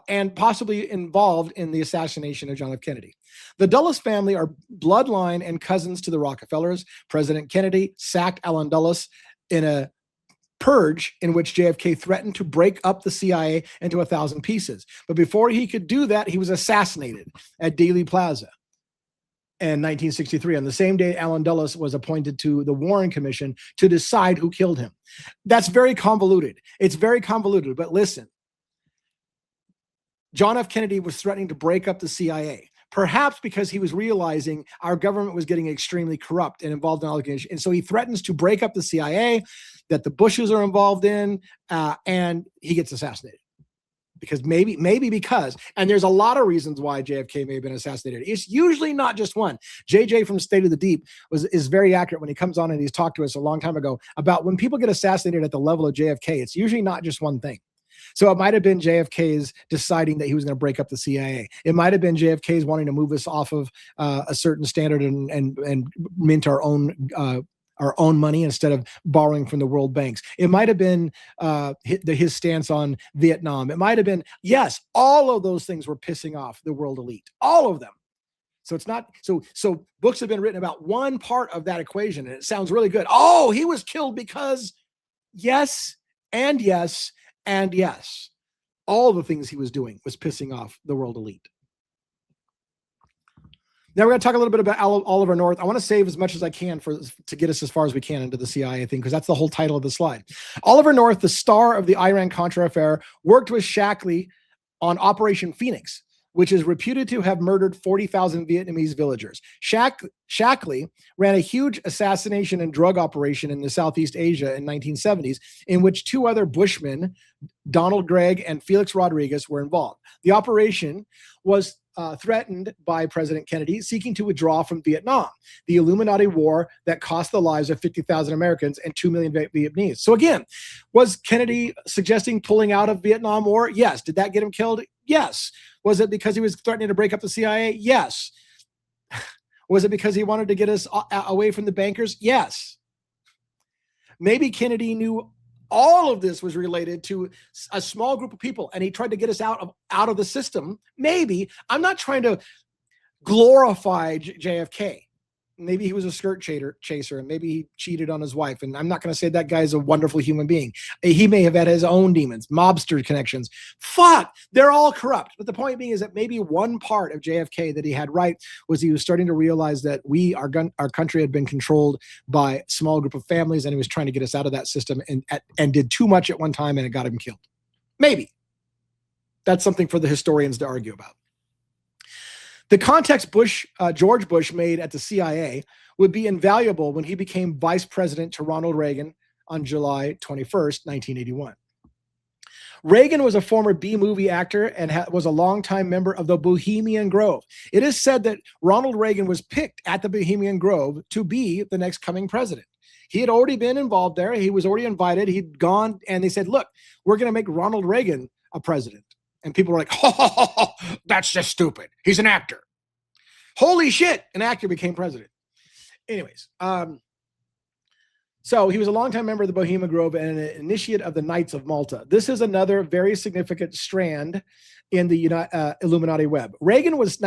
and possibly involved in the assassination of John F. Kennedy. The Dulles family are bloodline and cousins to the Rockefellers. President Kennedy sacked Allen Dulles in a purge in which JFK threatened to break up the CIA into 1,000 pieces. But before he could do that, he was assassinated at Dealey Plaza in 1963. On the same day, Allen Dulles was appointed to the Warren Commission to decide who killed him. That's very convoluted. It's very convoluted, but listen. John F. Kennedy was threatening to break up the CIA, perhaps because he was realizing our government was getting extremely corrupt and involved in allegations. And so he threatens to break up the CIA that the Bushes are involved in, and he gets assassinated. Because maybe because, and there's a lot of reasons why JFK may have been assassinated. It's usually not just one. JJ from State of the Deep is very accurate when he comes on and he's talked to us a long time ago about when people get assassinated at the level of JFK, it's usually not just one thing. So it might have been JFK's deciding that he was going to break up the CIA. It might have been JFK's wanting to move us off of a certain standard and mint our own money instead of borrowing from the world banks. It might have been his stance on Vietnam. It might have been, yes, all of those things were pissing off the world elite, all of them. So it's not, so books have been written about one part of that equation, and it sounds really good. Oh, he was killed because yes, and yes, and yes, all the things he was doing was pissing off the world elite. Now we're going to talk a little bit about Oliver North. I want to save as much as I can to get us as far as we can into the CIA thing, because that's the whole title of the slide. Oliver North, the star of the Iran-Contra Affair, worked with Shackley on Operation Phoenix, which is reputed to have murdered 40,000 Vietnamese villagers. Shackley ran a huge assassination and drug operation in the Southeast Asia in 1970s, in which two other Bushmen, Donald Gregg and Felix Rodriguez, were involved. The operation was threatened by President Kennedy, seeking to withdraw from Vietnam, the Illuminati war that cost the lives of 50,000 Americans and 2 million Vietnamese. So again, was Kennedy suggesting pulling out of Vietnam War? Yes. Did that get him killed? Yes. Was it because he was threatening to break up the CIA? Yes. Was it because he wanted to get us away from the bankers? Yes. Maybe Kennedy knew all of this was related to a small group of people, and he tried to get us out of the system. Maybe. I'm not trying to glorify JFK. Maybe he was a skirt chaser, and maybe he cheated on his wife. And I'm not going to say that guy's a wonderful human being. He may have had his own demons, mobster connections. Fuck, they're all corrupt. But the point being is that maybe one part of JFK that he had right was he was starting to realize that our country had been controlled by a small group of families, and he was trying to get us out of that system and did too much at one time, and it got him killed. Maybe. That's something for the historians to argue about. The context George Bush made at the CIA would be invaluable when he became vice president to Ronald Reagan on July 21st, 1981. Reagan was a former B-movie actor and was a longtime member of the Bohemian Grove. It is said that Ronald Reagan was picked at the Bohemian Grove to be the next coming president. He had already been involved there. He was already invited. He'd gone, and they said, look, we're going to make Ronald Reagan a president. And people were like, that's just stupid. He's an actor. Holy shit, an actor became president. Anyways, so he was a longtime member of the Bohemian Grove and an initiate of the Knights of Malta. This is another very significant strand in the Illuminati web. Reagan was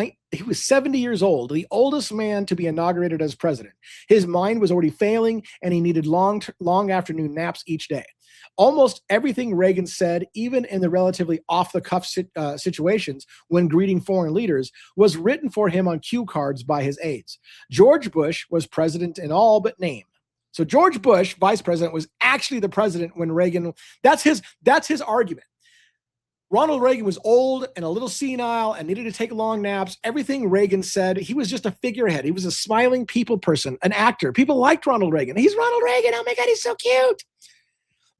70 years old, the oldest man to be inaugurated as president. His mind was already failing, and he needed long afternoon naps each day. Almost everything Reagan said, even in the relatively off-the-cuff situations when greeting foreign leaders, was written for him on cue cards by his aides. George Bush was president in all but name. So George Bush, vice president, was actually the president when Reagan, that's his argument. Ronald Reagan was old and a little senile and needed to take long naps. Everything Reagan said, he was just a figurehead. He was a smiling people person, an actor. People liked Ronald Reagan. He's Ronald Reagan. Oh my God, he's so cute.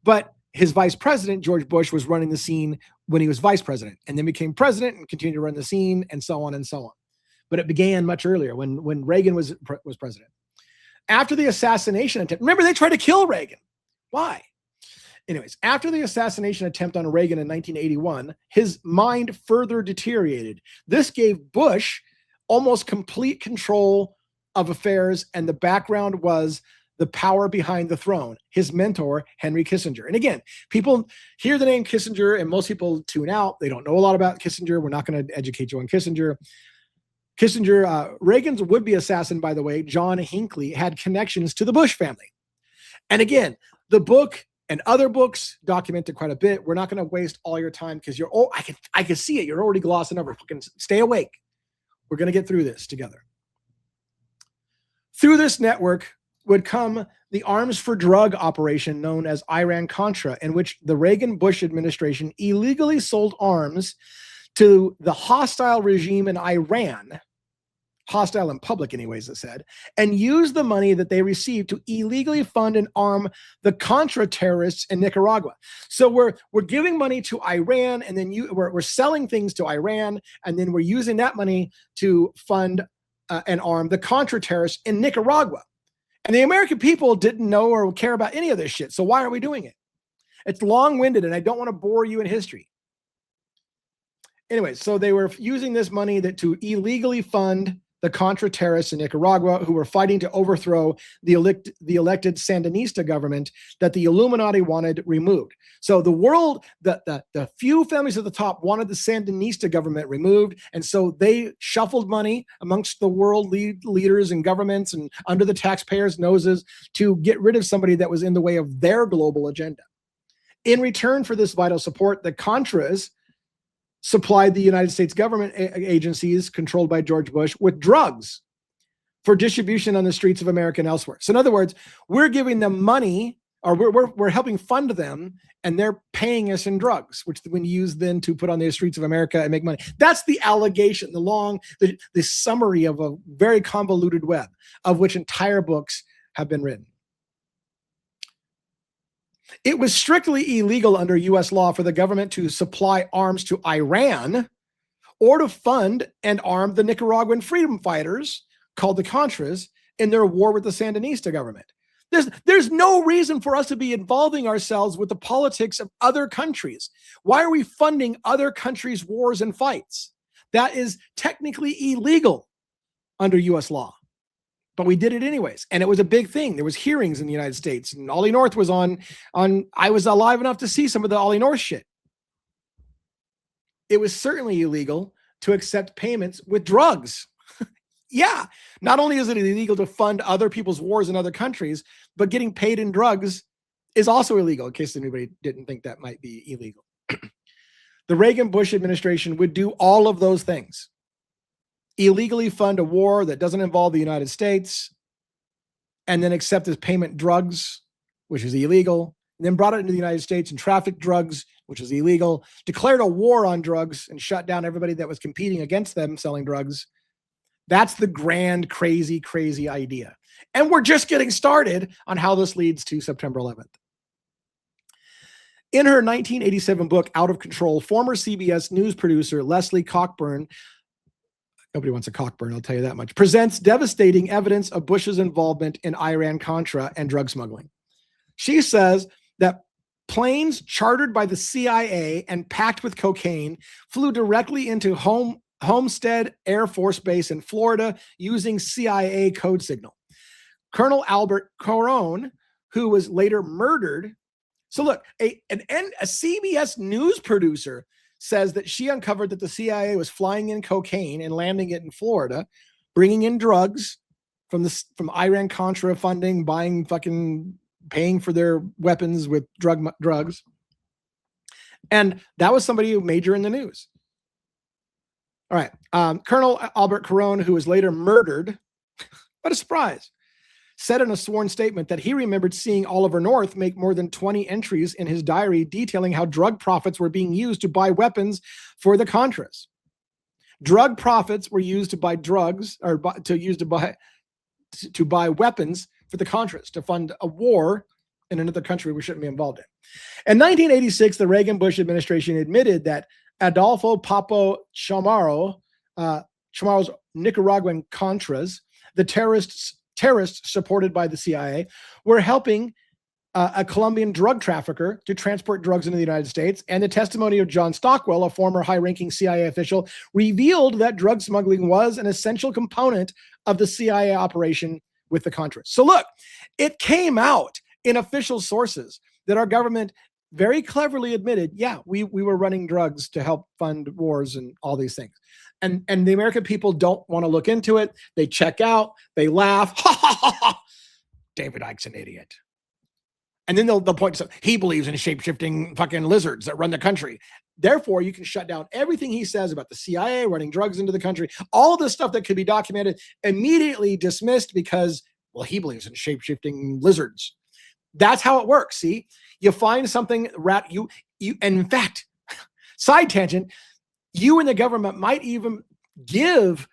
But his vice president, George Bush, was running the scene when he was vice president and then became president and continued to run the scene and so on and so on. But it began much earlier when Reagan was president. After the assassination attempt, remember they tried to kill Reagan. Why? Anyways, after the assassination attempt on Reagan in 1981, his mind further deteriorated. This gave Bush almost complete control of affairs, and the background was the power behind the throne, his mentor, Henry Kissinger. And again, people hear the name Kissinger and most people tune out. They don't know a lot about Kissinger. We're not going to educate you on Kissinger. Reagan's would-be assassin, by the way, John Hinckley, had connections to the Bush family. And again, the book and other books documented quite a bit. We're not going to waste all your time because I can see it. You're already glossing over. Stay awake. We're going to get through this together. Through this network would come the arms for drug operation known as Iran-Contra, in which the Reagan-Bush administration illegally sold arms to the hostile regime in Iran, hostile in public anyways, it said, and used the money that they received to illegally fund and arm the Contra terrorists in Nicaragua. So we're giving money to Iran, and then we're selling things to Iran, and then we're using that money to fund and arm the Contra terrorists in Nicaragua. And the American people didn't know or care about any of this shit. So why are we doing it? It's long-winded, and I don't want to bore you in history. Anyway, so they were using this money to illegally fund the Contra terrorists in Nicaragua who were fighting to overthrow the elected Sandinista government that the Illuminati wanted removed. So the world, the few families at the top wanted the Sandinista government removed, and so they shuffled money amongst the world leaders and governments and under the taxpayers' noses to get rid of somebody that was in the way of their global agenda. In return for this vital support, the Contras supplied the United States government agencies controlled by George Bush with drugs for distribution on the streets of America and elsewhere. So in other words, we're giving them money, or we're helping fund them, and they're paying us in drugs, which we use then to put on the streets of America and make money. That's the allegation, the summary of a very convoluted web of which entire books have been written. It was strictly illegal under U.S. law for the government to supply arms to Iran or to fund and arm the Nicaraguan freedom fighters, called the Contras, in their war with the Sandinista government. There's no reason for us to be involving ourselves with the politics of other countries. Why are we funding other countries' wars and fights? That is technically illegal under U.S. law. But we did it anyways. And it was a big thing. There was hearings in the United States, and Ollie North was on, I was alive enough to see some of the Ollie North shit. It was certainly illegal to accept payments with drugs. Yeah. Not only is it illegal to fund other people's wars in other countries, but getting paid in drugs is also illegal, in case anybody didn't think that might be illegal. The Reagan-Bush administration would do all of those things. Illegally fund a war that doesn't involve the United States, and then accept as payment drugs, which is illegal, and then brought it into the United States and trafficked drugs, which is illegal, declared a war on drugs and shut down everybody that was competing against them selling drugs. That's the grand, crazy, crazy idea. And we're just getting started on how this leads to September 11th. In her 1987 book, Out of Control, former CBS news producer Leslie Cockburn, nobody wants a Cockburn, I'll tell you that much, presents devastating evidence of Bush's involvement in Iran-Contra and drug smuggling. She says that planes chartered by the CIA and packed with cocaine flew directly into Homestead Air Force Base in Florida using CIA code signal. Colonel Albert Caron, who was later murdered. So look, a CBS news producer says that she uncovered that the CIA was flying in cocaine and landing it in Florida, bringing in drugs from Iran-Contra funding, paying for their weapons with drugs. And that was somebody who major in the news. All right. Colonel Albert Caron, who was later murdered, what a surprise, said in a sworn statement that he remembered seeing Oliver North make more than 20 entries in his diary detailing how drug profits were being used to buy weapons for the Contras. Drug profits were used to buy drugs, or to buy weapons for the Contras, to fund a war in another country we shouldn't be involved in. In 1986, the Reagan-Bush administration admitted that Adolfo Papo Chamarro's Nicaraguan Contras, the terrorists supported by the CIA, were helping a Colombian drug trafficker to transport drugs into the United States. And the testimony of John Stockwell, a former high-ranking CIA official, revealed that drug smuggling was an essential component of the CIA operation with the Contras. So look, it came out in official sources that our government very cleverly admitted, yeah, we were running drugs to help fund wars and all these things. And the American people don't want to look into it. They check out, they laugh. Ha, ha, ha, ha. David Icke's an idiot. And then they'll point to something. He believes in shape-shifting fucking lizards that run the country. Therefore, you can shut down everything he says about the CIA running drugs into the country. All of the stuff that could be documented, immediately dismissed because, well, he believes in shape-shifting lizards. That's how it works. See, you find something, and in fact, side tangent, you and the government might even give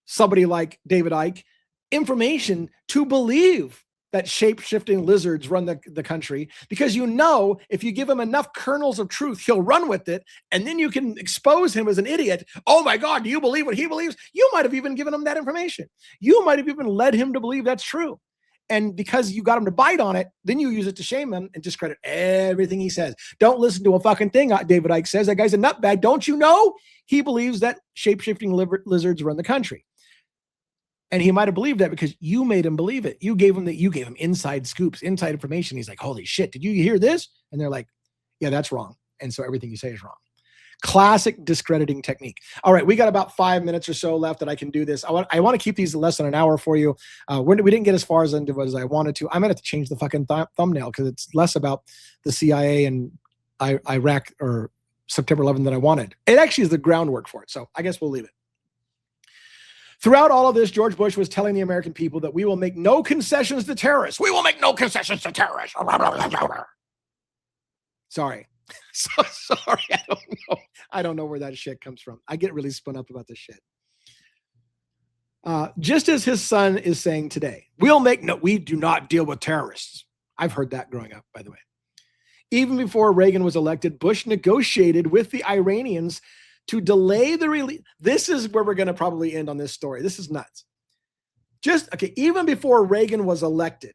somebody like David Icke information to believe that shape-shifting lizards run the country, because you know if you give him enough kernels of truth, he'll run with it, and then you can expose him as an idiot. Oh my God, do you believe what he believes? You might have even given him that information. You might have even led him to believe that's true. And because you got him to bite on it, then you use it to shame him and discredit everything he says. Don't listen to a fucking thing David Icke says. That guy's a nutbag. Don't you know? He believes that shape-shifting lizards run the country. And he might have believed that because you made him believe it. You gave him inside scoops, inside information. He's like, holy shit, did you hear this? And they're like, yeah, that's wrong. And so everything you say is wrong. Classic discrediting technique. All right, we got about 5 minutes or so left that I can do this. I want to keep these less than an hour for you. We didn't get as far as into as I wanted to. I'm going to have to change the fucking thumbnail because it's less about the CIA and Iraq or September 11th than I wanted. It actually is the groundwork for it. So I guess we'll leave it. Throughout all of this, George Bush was telling the American people that we will make no concessions to terrorists. We will make no concessions to terrorists. Sorry. So sorry. I don't know where that shit comes from. I get really spun up about this shit. Just as his son is saying today, we do not deal with terrorists. I've heard that growing up, by the way. Even before Reagan was elected, Bush negotiated with the Iranians to delay the release. This is where we're going to probably end on this story. This is nuts. Even before Reagan was elected,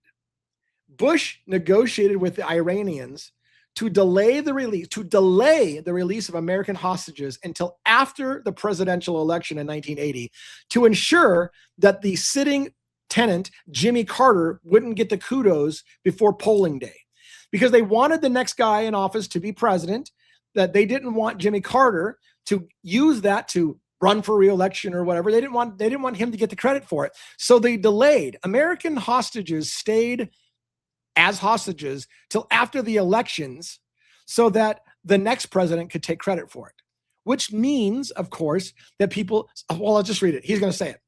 Bush negotiated with the Iranians to delay the release of American hostages until after the presidential election in 1980 to ensure that the sitting tenant, Jimmy Carter, wouldn't get the kudos before polling day. Because they wanted the next guy in office to be president, that they didn't want Jimmy Carter to use that to run for re-election or whatever. They didn't want him to get the credit for it. So they delayed. American hostages stayed as hostages till after the elections so that the next president could take credit for it, which means, of course, that people, well, I'll just read it. He's going to say it.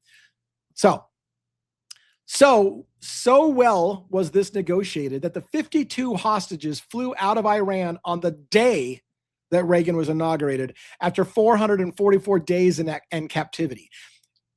So well was this negotiated that the 52 hostages flew out of Iran on the day that Reagan was inaugurated after 444 days in captivity.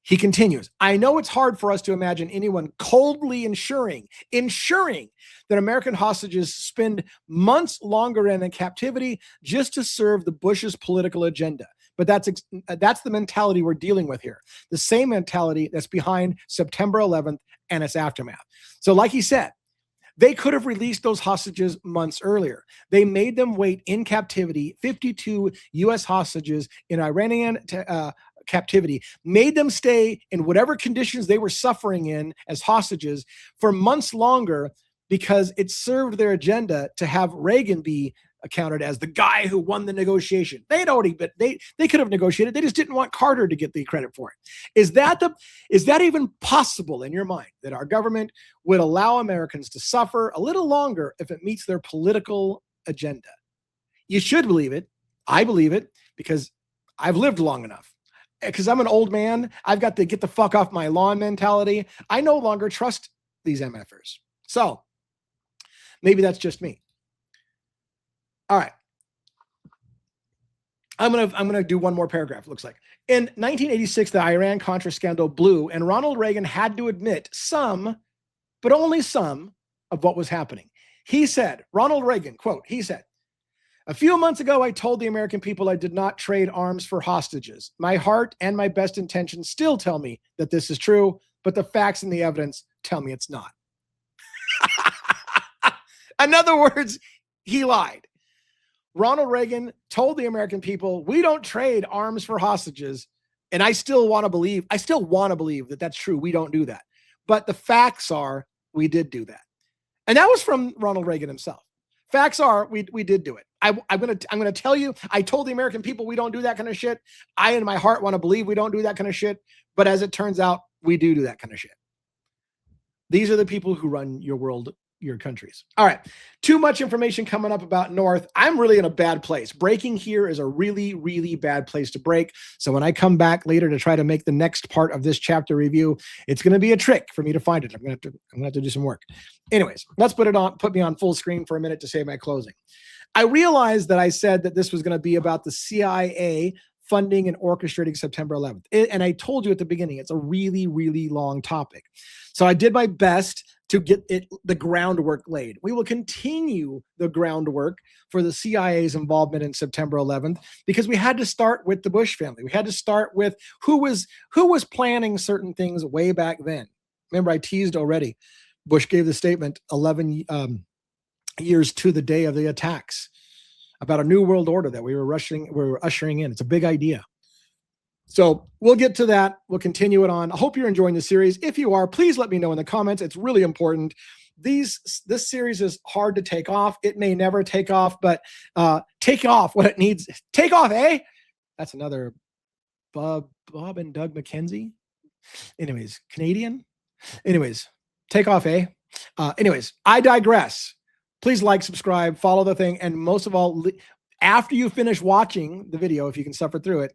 He continues, I know it's hard for us to imagine anyone coldly ensuring that American hostages spend months longer in captivity just to serve the Bush's political agenda. But that's the mentality we're dealing with here. The same mentality that's behind September 11th and its aftermath. So like he said, they could have released those hostages months earlier. They made them wait in captivity, 52 U.S. hostages in Iranian captivity, made them stay in whatever conditions they were suffering in as hostages for months longer because it served their agenda to have Reagan be accounted as the guy who won the negotiation. They could have negotiated. They just didn't want Carter to get the credit for it. Is that even possible in your mind that our government would allow Americans to suffer a little longer if it meets their political agenda? You should believe it. I believe it because I've lived long enough. Because I'm an old man, I've got the get the fuck off my lawn mentality. I no longer trust these MFers. So maybe that's just me. All right. I'm gonna do one more paragraph, it looks like. In 1986, the Iran-Contra scandal blew, and Ronald Reagan had to admit some, but only some, of what was happening. He said, Ronald Reagan, quote, he said, a few months ago, I told the American people I did not trade arms for hostages. My heart and my best intentions still tell me that this is true, but the facts and the evidence tell me it's not. In other words, he lied. Ronald Reagan told the American people, we don't trade arms for hostages. And I still want to believe that that's true. We don't do that. But the facts are we did do that. And that was from Ronald Reagan himself. Facts are we did do it. I'm gonna tell you, I told the American people we don't do that kind of shit. I in my heart want to believe we don't do that kind of shit. But as it turns out, we do that kind of shit. These are the people who run your world, your countries. All right. Too much information coming up about North. I'm really in a bad place. Breaking here is a really, really bad place to break. So when I come back later to try to make the next part of this chapter review, it's going to be a trick for me to find it. I'm going to have to do some work. Anyways, let's put me on full screen for a minute to say my closing. I realized that I said that this was going to be about the CIA funding and orchestrating September 11th. And I told you at the beginning, it's a really, really long topic. So I did my best to get the groundwork laid. We will continue the groundwork for the CIA's involvement in September 11th because we had to start with the Bush family. We had to start with who was planning certain things way back then. Remember, I teased already. Bush gave the statement 11 years to the day of the attacks about a new world order that we were ushering in. It's a big idea. So we'll get to that. We'll continue it on. I hope you're enjoying the series. If you are, please let me know in the comments. It's really important. This series is hard to take off. It may never take off, but take off what it needs. Take off, eh? That's another Bob and Doug McKenzie. Anyways, Canadian. Anyways, take off, eh? Anyways, I digress. Please like, subscribe, follow the thing, and most of all, after you finish watching the video, if you can suffer through it,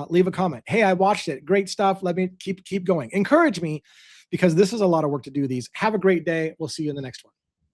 leave a comment. Hey, I watched it. Great stuff. Let me keep going. Encourage me because this is a lot of work to do these. Have a great day. We'll see you in the next one.